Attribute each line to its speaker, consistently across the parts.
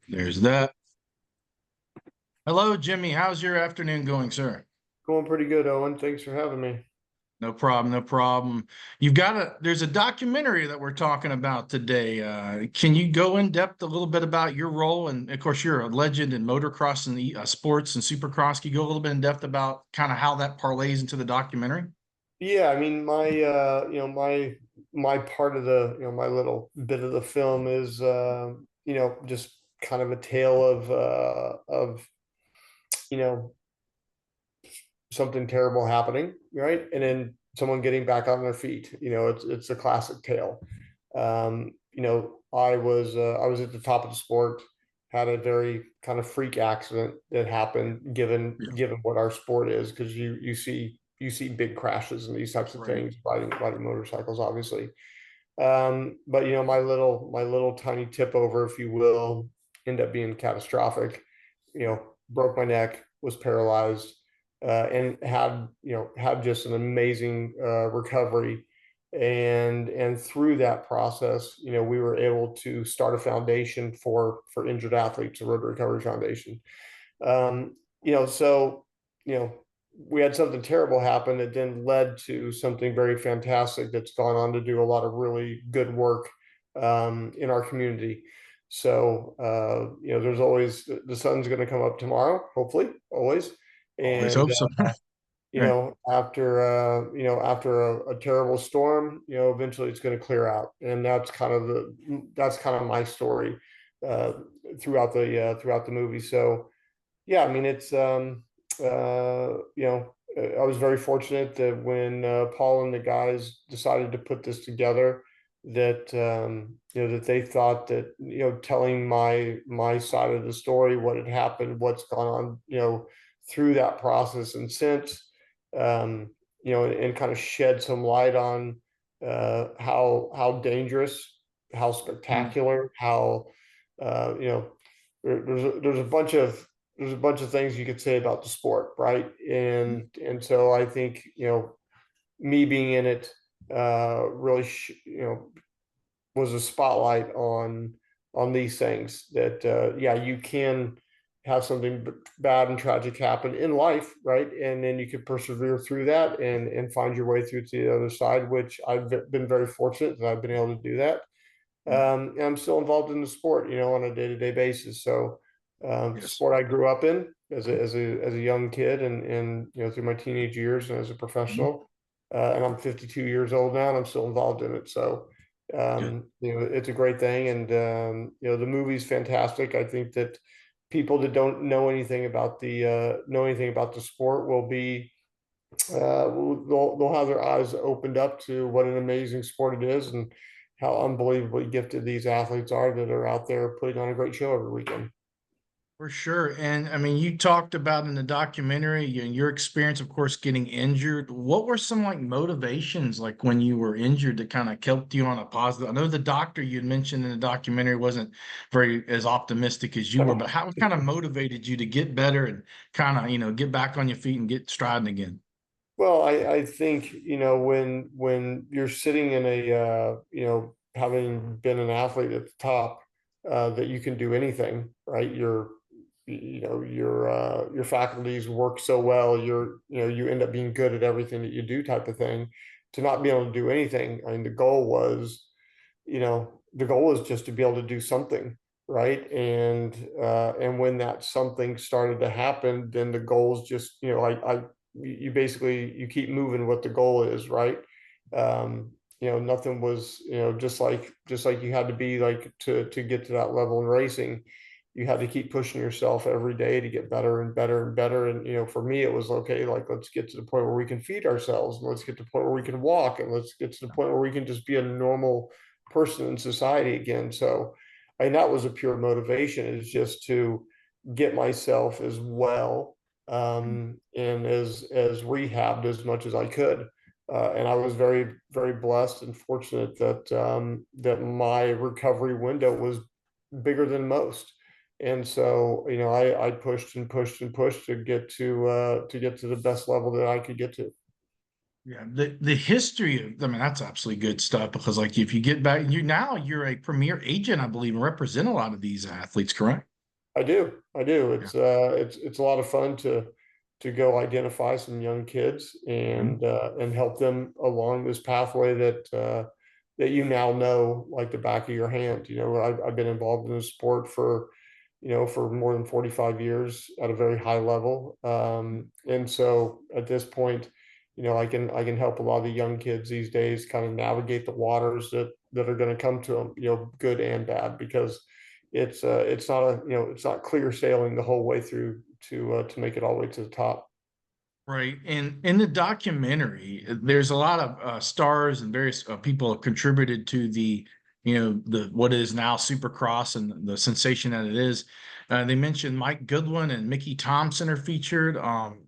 Speaker 1: There's that. Hello, Jimmy. How's your afternoon going, sir?
Speaker 2: Going pretty good, Owen. Thanks for having me.
Speaker 1: No problem, no problem. There's a documentary that we're talking about today. Can you go in depth a little bit about your role? And of course, you're a legend in motocross and the sports and supercross. Can you go a little bit in depth about kind of how that parlays into the documentary?
Speaker 2: Yeah, I mean, my part of my little bit of the film is, just kind of a tale of, you know, something terrible happening, right? And then someone getting back on their feet. It's a classic tale. I was at the top of the sport, had a very kind of freak accident that happened
Speaker 1: Yeah,
Speaker 2: given what our sport is, because you see big crashes and these types of
Speaker 1: right.
Speaker 2: things riding motorcycles, obviously. But my little tiny tip over, if you will, ended up being catastrophic.
Speaker 1: Yeah.
Speaker 2: Broke my neck, was paralyzed, and had just an amazing recovery. And through that process, we were able to start a foundation for injured athletes, a road recovery foundation. So we had something terrible happen that then led to something very fantastic that's gone on to do a lot of really good work in our community. So there's always the sun's going to come up tomorrow, hopefully, always.
Speaker 1: Always
Speaker 2: And
Speaker 1: hope so. Right.
Speaker 2: after a terrible storm, eventually it's going to clear out, and that's kind of my story uh, throughout the movie. So yeah, I mean, I was very fortunate that when Paul and the guys decided to put this together, that they thought that, telling my side of the story, what had happened, what's gone on, through that process and since, and kind of shed some light on how dangerous, how
Speaker 1: Mm.
Speaker 2: spectacular, how, you know, there's a bunch of things you could say about the sport, right? And so I think, me being in it really was a spotlight on these things, that yeah, you can have something bad and tragic happen in life, right? And then you can persevere through that and find your way through to the other side, which I've been very fortunate that I've been able to do that. And I'm still involved in the sport, on a day-to-day basis. So,
Speaker 1: Yes.
Speaker 2: sport I grew up in as a young kid, and through my teenage years and as a
Speaker 1: Mhm.
Speaker 2: professional, and I'm 52 years old now, and I'm still involved in it. So,
Speaker 1: Good.
Speaker 2: it's a great thing, and the movie's fantastic. I think that people that don't know anything about the sport will be they'll have their eyes opened up to what an amazing sport it is, and how unbelievably gifted these athletes are that are out there putting on a great show every weekend.
Speaker 1: For sure. And I mean, you talked about in the documentary your experience, of course, getting injured. What were some like motivations like when you were injured that kind of kept you on a positive? I know the doctor you had mentioned in the documentary wasn't very as optimistic as you were, but how kind of motivated you to get better and kind of, get back on your feet and get striding again?
Speaker 2: Well, I think, when you're sitting in having been an athlete at the top, that you can do anything, right? Your faculties work so well, you end up being good at everything that you do, type of thing. To not be able to do anything, I mean, the goal was just to be able to do something, right? And when that something started to happen, then the goals just, you basically, you keep moving what the goal is, right? Nothing was, just like you had to be, like, to get to that level in racing, you had to keep pushing yourself every day to get better and better and better. And for me, it was okay, like, let's get to the point where we can feed ourselves, and let's get to the point where we can walk, and let's get to the point where we can just be a normal person in society again. So, I mean, that was a pure motivation, is just to get myself as well, and as rehabbed as much as I could. And I was very, very blessed and fortunate that my recovery window was bigger than most. And so, I pushed and pushed and pushed to get to the best level that I could get to.
Speaker 1: Yeah, the history of, I mean, that's absolutely good stuff because like if you get back, you're a premier agent, I believe, and represent a lot of these athletes, correct?
Speaker 2: I do. I do.
Speaker 1: Yeah.
Speaker 2: It's a lot of fun to go identify some young kids
Speaker 1: Mhm.
Speaker 2: and help them along this pathway that you now know like the back of your hand. You know, I've been involved in the sport for, you know, for more than 45 years at a very high level. And so at this point, you know, I can help a lot of the young kids these days kind of navigate the waters that are going to come to them, you know, good and bad, because it's not a, you know, it's not clear sailing the whole way through to make it all the way to the top.
Speaker 1: Right. And in the documentary, there's a lot of stars and various people have contributed to the what is now Supercross and the sensation that it is. They mentioned Mike Goodwin and Mickey Thompson are featured.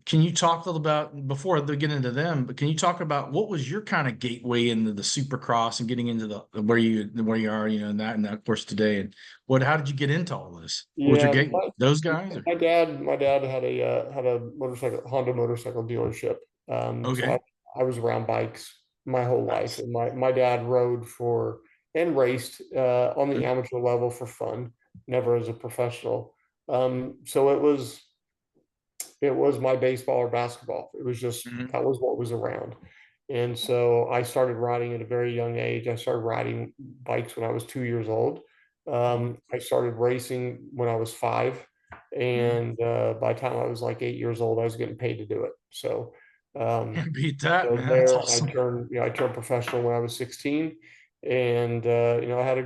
Speaker 1: Can you talk a little about, before they get into them, but can you talk about what was your kind of gateway into the Supercross and getting into the where you are, and that of course today, and how did you get into all this? What was your
Speaker 2: Yeah,
Speaker 1: gateway? Those guys? Or?
Speaker 2: my dad had a motorcycle Honda motorcycle dealership. So
Speaker 1: Okay.
Speaker 2: I was around bikes my whole life,
Speaker 1: Nice.
Speaker 2: and my dad rode for and raced on the
Speaker 1: Mhm.
Speaker 2: amateur level for fun, never as a professional. So it was my baseball or basketball. It was just
Speaker 1: Mhm.
Speaker 2: that was what was around. And so I started riding at a very young age. I started riding bikes when I was 2 years old.
Speaker 1: Oh,
Speaker 2: I started racing when I was five.
Speaker 1: mhm.
Speaker 2: And by the time I was like 8 years old, I was getting paid to do it. So um,
Speaker 1: Can't beat that,
Speaker 2: so
Speaker 1: man. That's
Speaker 2: there,
Speaker 1: awesome.
Speaker 2: I turned professional when I was 16, and you know, I had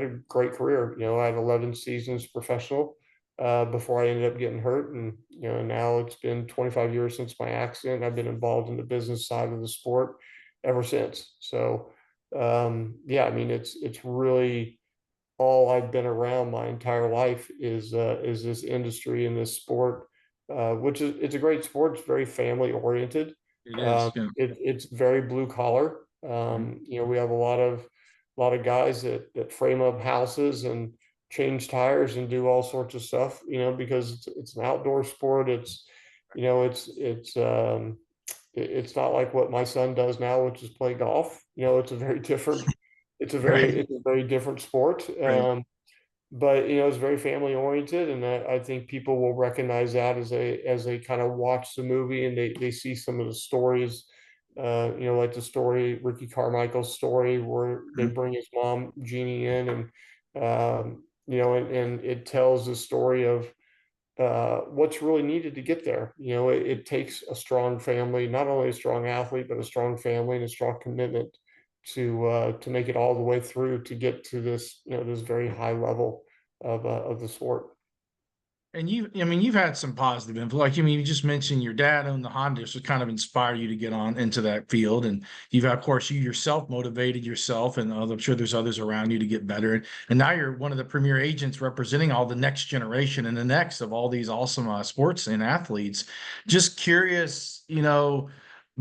Speaker 2: a great career. You know, I had 11 seasons professional before I ended up getting hurt, and you know, now it's been 25 years since my accident. I've been involved in the business side of the sport ever since. So, yeah, I mean, it's really all I've been around my entire life is this industry and this sport, which is it's a great sport. It's very family oriented.
Speaker 1: It is. Yeah.
Speaker 2: It's very blue collar.
Speaker 1: Mhm.
Speaker 2: You know, we have a lot of guys that frame up houses and change tires and do all sorts of stuff. You know, because it's an outdoor sport. It's you know it's not like what my son does now, which is play golf. You know,
Speaker 1: Right.
Speaker 2: it's a very different sport.
Speaker 1: Right.
Speaker 2: But you know, it's very family oriented, and I think people will recognize that as they kind of watch the movie and they see some of the stories. You know, like the story, Ricky Carmichael's story, where they
Speaker 1: Mhm.
Speaker 2: bring his mom Jeannie in, and you know, and it tells the story of what's really needed to get there. You know, it takes a strong family, not only a strong athlete, but a strong family and a strong commitment to make it all the way through to get to this, you know, this very high level of the sport.
Speaker 1: And I mean, you've had some positive influence. Like, I mean, you just mentioned your dad owned the Honda, so kind of inspired you to get on into that field. And you've, of course, you yourself motivated yourself, and I'm sure there's others around you to get better. And now you're one of the premier agents representing all the next generation and the next of all these awesome sports and athletes. Just curious,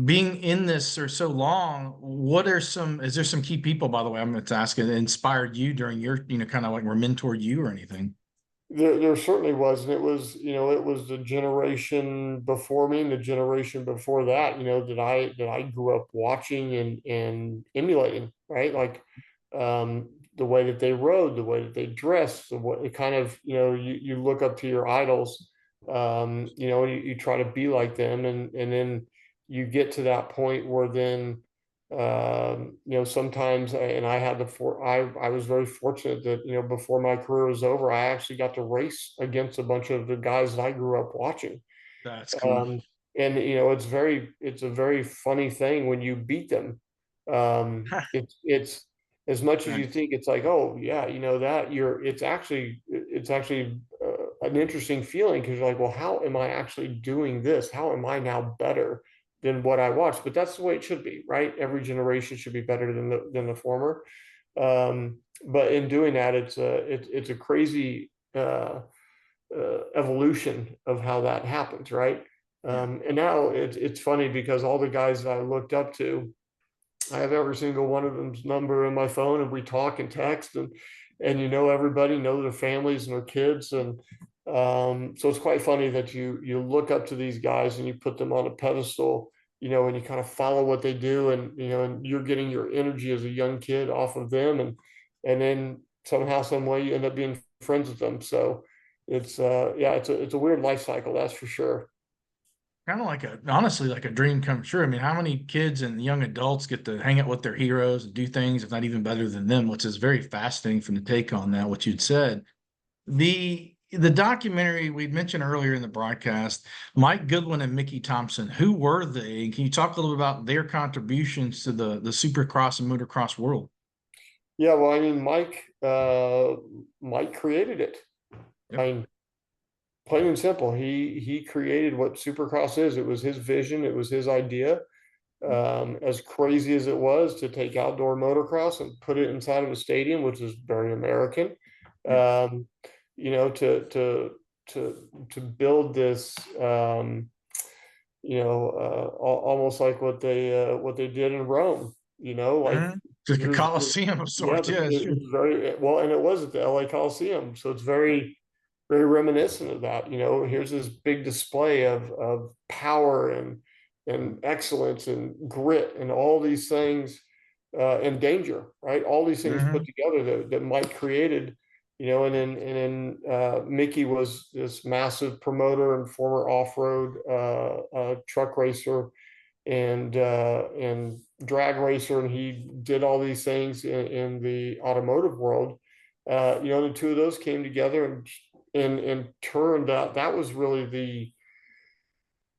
Speaker 1: being in this for so long, is there some key people, by the way, I'm going to ask, that inspired you during your, kind of like were mentored you or anything?
Speaker 2: There certainly was, and it was, you know, it was the generation before me and the generation before that, you know, that I grew up watching and emulating, right? Like the way that they rode, the way that they dressed, the way it kind of, you know, you look up to your idols, you know, and you try to be like them, and then you get to that point where then you know, sometimes, and I had I was very fortunate that, you know, before my career was over, I actually got to race against a bunch of the guys that I grew up watching.
Speaker 1: That's cool.
Speaker 2: Um, and you know, it's a very funny thing when you beat them. It's as much as you
Speaker 1: Nice.
Speaker 2: think it's like, oh yeah, you know that it's actually an interesting feeling because you're like, well, how am I actually doing this? How am I now better than what I watched? But that's the way it should be, right? Every generation should be better than the former. But in doing that, it's a crazy evolution of how that happens, right?
Speaker 1: Yeah.
Speaker 2: And now it's funny because all the guys that I looked up to, I have every single one of them's number in my phone, and we talk and text, and you know everybody, know their families and their kids, and so it's quite funny that you look up to these guys and you put them on a pedestal, and you kind of follow what they do, and and you're getting your energy as a young kid off of them, and then somehow, some way, you end up being friends with them. So it's yeah, it's a weird life cycle, that's for sure.
Speaker 1: Kind of like honestly, like a dream come true. I mean, how many kids and young adults get to hang out with their heroes and do things, if not even better than them, which is very fascinating from the take on that, what you'd said. The documentary we mentioned earlier in the broadcast, Mike Goodwin and Mickey Thompson, who were they? Can you talk a little bit about their contributions to the supercross and motocross world?
Speaker 2: Yeah, well, I mean, Mike created it.
Speaker 1: Yep.
Speaker 2: I mean, plain and simple, he created what Supercross is. It was his vision. It was his idea. As crazy as it was to take outdoor motocross and put it inside of a stadium, which is very American,
Speaker 1: Yep.
Speaker 2: um, to build this, almost like what they did in Rome. Like
Speaker 1: Mhm. Just a
Speaker 2: here's
Speaker 1: coliseum of
Speaker 2: yeah,
Speaker 1: sorts. Yeah, it's
Speaker 2: it
Speaker 1: true.
Speaker 2: was very well, and it was at the LA Coliseum, so it's very very reminiscent of that. Here's this big display of power and excellence and grit and all these things, and danger, right? All these things put
Speaker 1: Mhm.
Speaker 2: together that Mike created, and then Mickey was this massive promoter and former off-road truck racer and drag racer, and he did all these things in the automotive world. The two of those came together and turned out that was really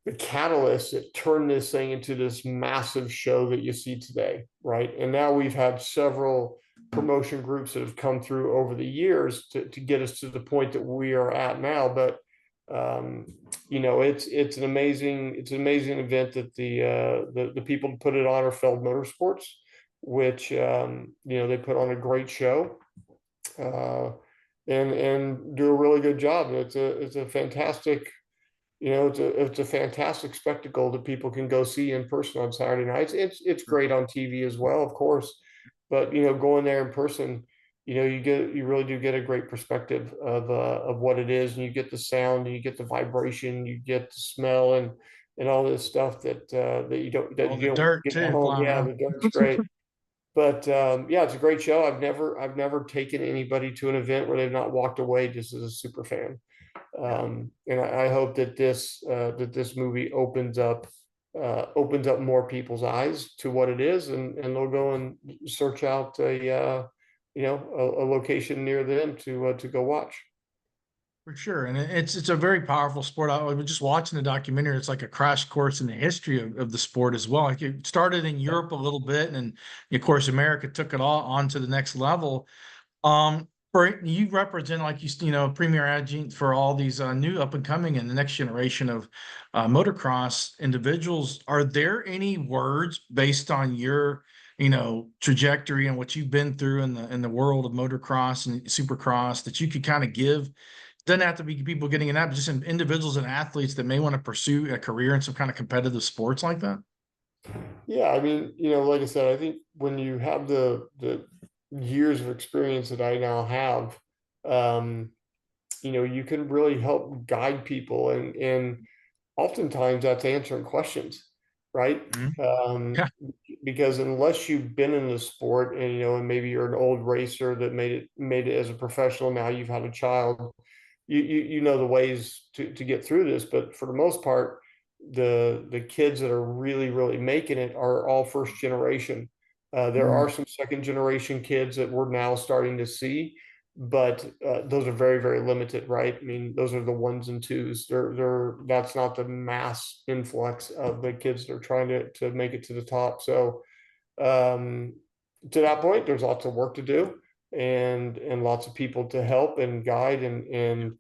Speaker 2: the catalyst that turned this thing into this massive show that you see today, right? And now we've had several promotion groups that have come through over the years to get us to the point that we are at now. But um, it's an amazing event that the people who put it on are Feld Motorsports, which they put on a great show, uh, and do a really good job. And it's a fantastic it's a fantastic spectacle that people can go see in person on Saturday nights. It's great on TV as well, of course, but going there in person, you really do get a great perspective of what it is, and you get the sound, and you get the vibration, you get the smell, and all this stuff that
Speaker 1: All
Speaker 2: you
Speaker 1: the
Speaker 2: don't
Speaker 1: dirt
Speaker 2: get at
Speaker 1: too
Speaker 2: home.
Speaker 1: flying
Speaker 2: Yeah,
Speaker 1: around.
Speaker 2: the dirt's great. But yeah, it's a great show. I've never taken anybody to an event where they've not walked away just as a super fan.
Speaker 1: Yeah.
Speaker 2: And I hope that this movie opens up more people's eyes to what it is, and they'll go and search out a location near them to go watch.
Speaker 1: For sure, and it's a very powerful sport. I was just watching the documentary. It's like a crash course in the history of the sport as well. Like it started in Europe a little bit, and of course America took it all on to the next level. For you represent like premier adjunct for all these new up and coming and the next generation of motocross individuals. Are there any words based on your trajectory and what you've been through in the world of motocross and supercross that you could kind of give? Doesn't have to be people getting in that, but just individuals and athletes that may want to pursue a career in some kind of competitive sports like that.
Speaker 2: Yeah, I mean, like I said, I think when you have the years of experience that I now have, um, you can really help guide people, and oftentimes that's answering questions, right?
Speaker 1: Mhm.
Speaker 2: Um,
Speaker 1: Yeah.
Speaker 2: because unless you've been in the sport, and maybe you're an old racer that made it as a professional, now you've had a child, you know the ways to get through this. But for the most part, the kids that are really really making it are all first generation. There
Speaker 1: Mhm.
Speaker 2: are some second generation kids that we're now starting to see, but those are very very limited, right? I mean, those are the ones and twos. They're that's not the mass influx of the kids that are trying to make it to the top. So um, to that point, there's lots of work to do, and lots of people to help and guide, and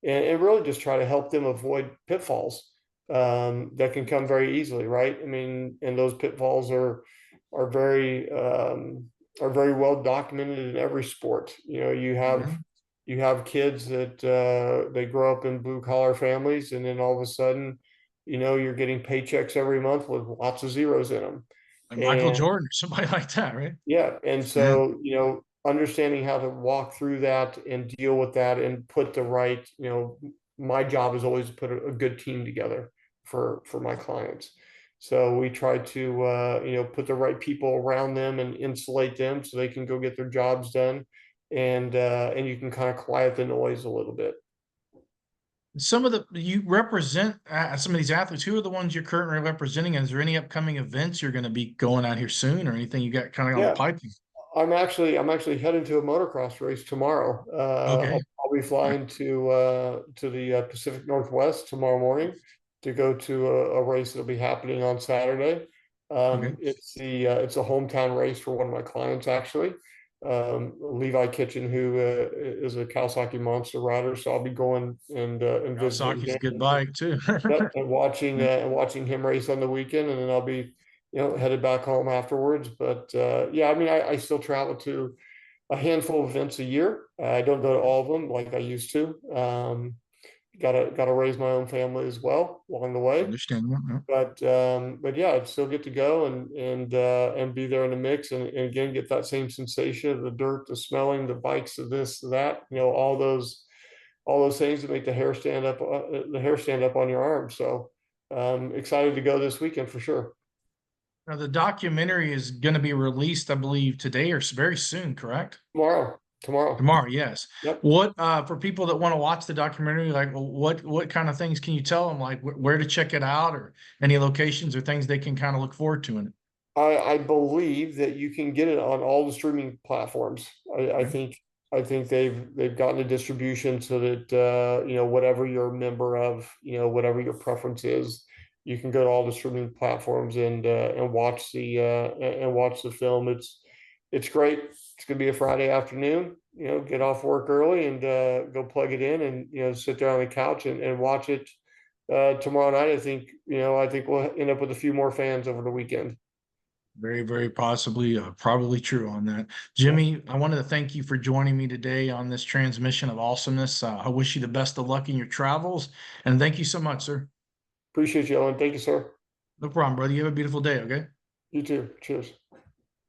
Speaker 2: really just try to help them avoid pitfalls that can come very easily, right? I mean, and those pitfalls are very are very well documented in every sport.
Speaker 1: Mhm.
Speaker 2: You have kids that they grow up in blue collar families, and then all of a sudden, you're getting paychecks every month with lots of zeros in them.
Speaker 1: Like Michael
Speaker 2: And
Speaker 1: Jordan or somebody like that, right?
Speaker 2: yeah, and
Speaker 1: Yeah.
Speaker 2: so, understanding how to walk through that and deal with that and put the right, my job is always to put a good team together for my clients. So we try to put the right people around them and insulate them so they can go get their jobs done, and you can kind of quiet the noise a little bit.
Speaker 1: Some of the you represent some of these athletes. Who are the ones you're currently representing? Is there any upcoming events you're going to be going out here soon, or anything you got kind of on the
Speaker 2: Yeah,
Speaker 1: pipeline?
Speaker 2: I'm actually heading to a motocross race tomorrow.
Speaker 1: Okay,
Speaker 2: I'll be flying to the Pacific Northwest tomorrow morning to go to a race that'll be happening on Saturday.
Speaker 1: okay,
Speaker 2: It's a hometown race for one of my clients actually, Levi Kitchen, who is a Kawasaki monster rider. So I'll be going and visiting
Speaker 1: Kawasaki's a
Speaker 2: him.
Speaker 1: good bike too.
Speaker 2: Yep, and watching him race on the weekend, and then I'll be, headed back home afterwards. But yeah, I mean, I still travel to a handful of events a year. I don't go to all of them like I used to. Gotta raise my own family as well along the way.
Speaker 1: Understandable. Yeah.
Speaker 2: But yeah, I'd still get to go and be there in the mix, and again get that same sensation of the dirt, the smelling, the bikes, of this, that, all those things that make the hair stand up on your arm. So excited to go this weekend for sure.
Speaker 1: Now, the documentary is going to be released, I believe, today or very soon, correct?
Speaker 2: Tomorrow.
Speaker 1: Tomorrow, yes.
Speaker 2: Yep.
Speaker 1: What for people that want to watch the documentary, like what kind of things can you tell them, like where to check it out, or any locations or things they can kind of look forward to in it?
Speaker 2: I believe that you can get it on all the streaming platforms. I
Speaker 1: Okay.
Speaker 2: think they've gotten a distribution so that whatever you're a member of, whatever your preference is, you can go to all the streaming platforms and watch the film. It's great. It's gonna be a Friday afternoon. Get off work early and go plug it in, and sit there on the couch and watch it tomorrow night. I think we'll end up with a few more fans over the weekend.
Speaker 1: Very, very possibly, probably true on that.
Speaker 2: Yeah.
Speaker 1: Jimmy, I wanted to thank you for joining me today on this transmission of awesomeness. I wish you the best of luck in your travels, and thank you so much, sir.
Speaker 2: Appreciate you, Owen. Thank you, sir.
Speaker 1: No problem, brother. You have a beautiful day, okay?
Speaker 2: You too. Cheers.